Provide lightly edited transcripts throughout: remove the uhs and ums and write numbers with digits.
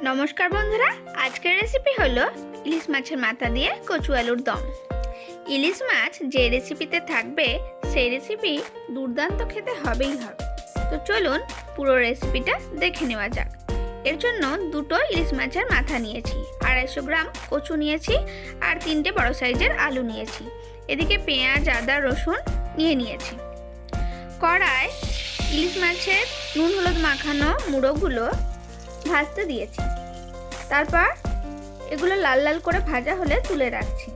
নমস্কার বন্ধুরা, আজকের রেসিপি হলো ইলিশ মাছের মাথা দিয়ে কচু আলুর দম। ইলিশ মাছ যে রেসিপিতে থাকবে সেই রেসিপি দুর্দান্ত খেতে হবেই হবে। তো চলুন পুরো রেসিপিটা দেখে নেওয়া যাক। এর জন্য দুটো ইলিশ মাছের মাথা নিয়েছি, 250 গ্রাম কচু নিয়েছি আর 3টে বড় সাইজের আলু নিয়েছি। এদিকে পেঁয়াজ, আদা, রসুন নিয়েছি। কড়ায় ইলিশ মাছের নুন হলুদ মাখানো মুড়োগুলো ভাজতে দিয়েছি। তারপর এগুলো লাল লাল করে ভাজা হলে তুলে রাখছি।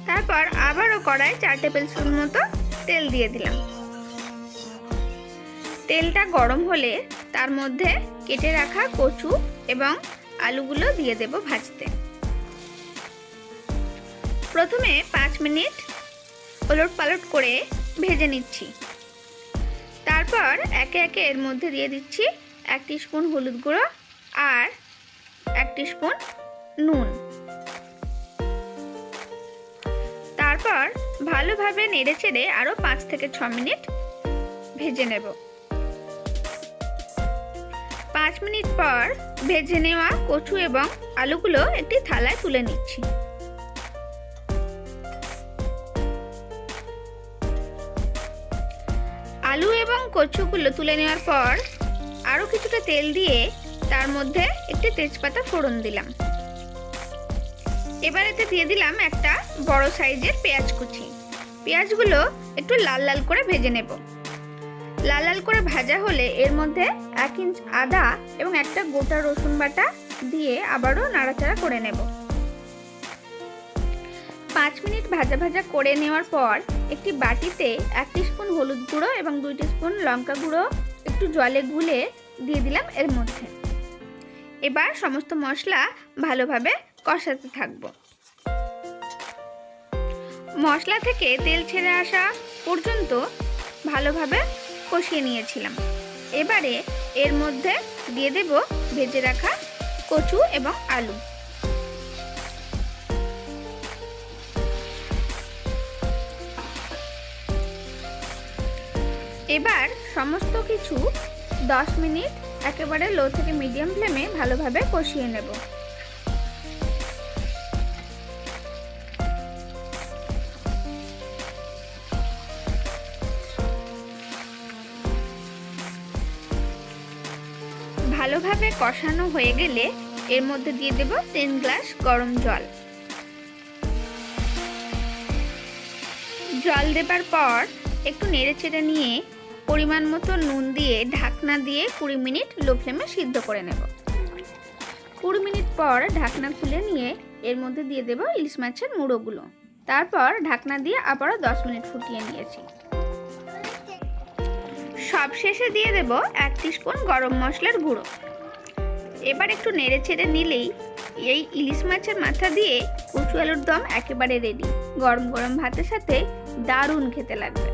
তারপর আবারও কড়াই 4 টেবিল স্পুন মতো তেল দিয়ে দিলাম। তেলটা গরম হলে তার মধ্যে কেটে রাখা কচু এবং আলুগুলো দিয়ে দেব ভাজতে। প্রথমে 5 মিনিট ওলট পালট করে ভেজে নিচ্ছি। তারপর একে একে এর মধ্যে দিয়ে দিচ্ছি 1 টিস্পুন হলুদ গুঁড়ো আর 1 টিস্পুন নুন। তারপর ভালোভাবে নেড়েচেড়ে আরও 5 থেকে 6 মিনিট ভেজে নেব। 5 মিনিট পর ভেজে নেওয়া কচু এবং আলুগুলো একটি থালায় তুলে নিচ্ছি। আলু এবং কচুগুলো তুলে নেওয়ার পর আরও কিছুটা তেল দিয়ে তার মধ্যে একটি তেজপাতা ফোড়ন দিলাম। এবার এতে দিয়ে দিলাম একটা বড় সাইজের পেঁয়াজ কুচি। পেঁয়াজগুলো একটু লাল লাল করে ভেজে নেব। লাল লাল করে ভাজা হলে এর মধ্যে 1 ইঞ্চ আদা এবং একটা গোটা রসুন বাটা দিয়ে আবারও নাড়াচাড়া করে নেব। 5 মিনিট ভাজা ভাজা করে নেওয়ার পর একটি বাটিতে 1 টিস্পুন হলুদ গুঁড়ো এবং 2 টিস্পুন লঙ্কা গুঁড়ো একটু জলে গুলে দিয়ে দিলাম এর মধ্যে। এবার সমস্ত মশলা ভালোভাবে কষাতে থাকবো। মশলা থেকে তেল ছেড়ে আসা পর্যন্ত ভালোভাবে কষিয়ে নিয়েছিলাম। এবারে এর মধ্যে দিয়ে দেব ভেজে রাখা কচু এবং আলু। এবার সমস্ত কিছু 10 মিনিট একেবারে লো থেকে মিডিয়াম ফ্লেমে ভালোভাবে কষিয়ে নেব। ভালোভাবে কষানো হয়ে গেলে এর মধ্যে দিয়ে দেব 3 গ্লাস গরম জল। জল দেবার পর একটু নেড়েচেড়ে নিয়ে পরিমাণ মতো নুন দিয়ে ঢাকনা দিয়ে 20 মিনিট লো ফ্লেমে সিদ্ধ করে নেব। 20 মিনিট পর ঢাকনা খুলে নিয়ে এর মধ্যে দিয়ে দেব ইলিশ মাছের মুড়োগুলো। তারপর ঢাকনা দিয়ে আবারও 10 মিনিট ফুটিয়ে নিয়েছি। সবশেষে দিয়ে দেব 1 টিস্পুন গরম মশলার গুঁড়ো। এবার একটু নেড়েচেড়ে নিলেই এই ইলিশ মাছের মাথা দিয়ে কচু আলুর দম একেবারে রেডি। গরম গরম ভাতের সাথে দারুণ খেতে লাগবে।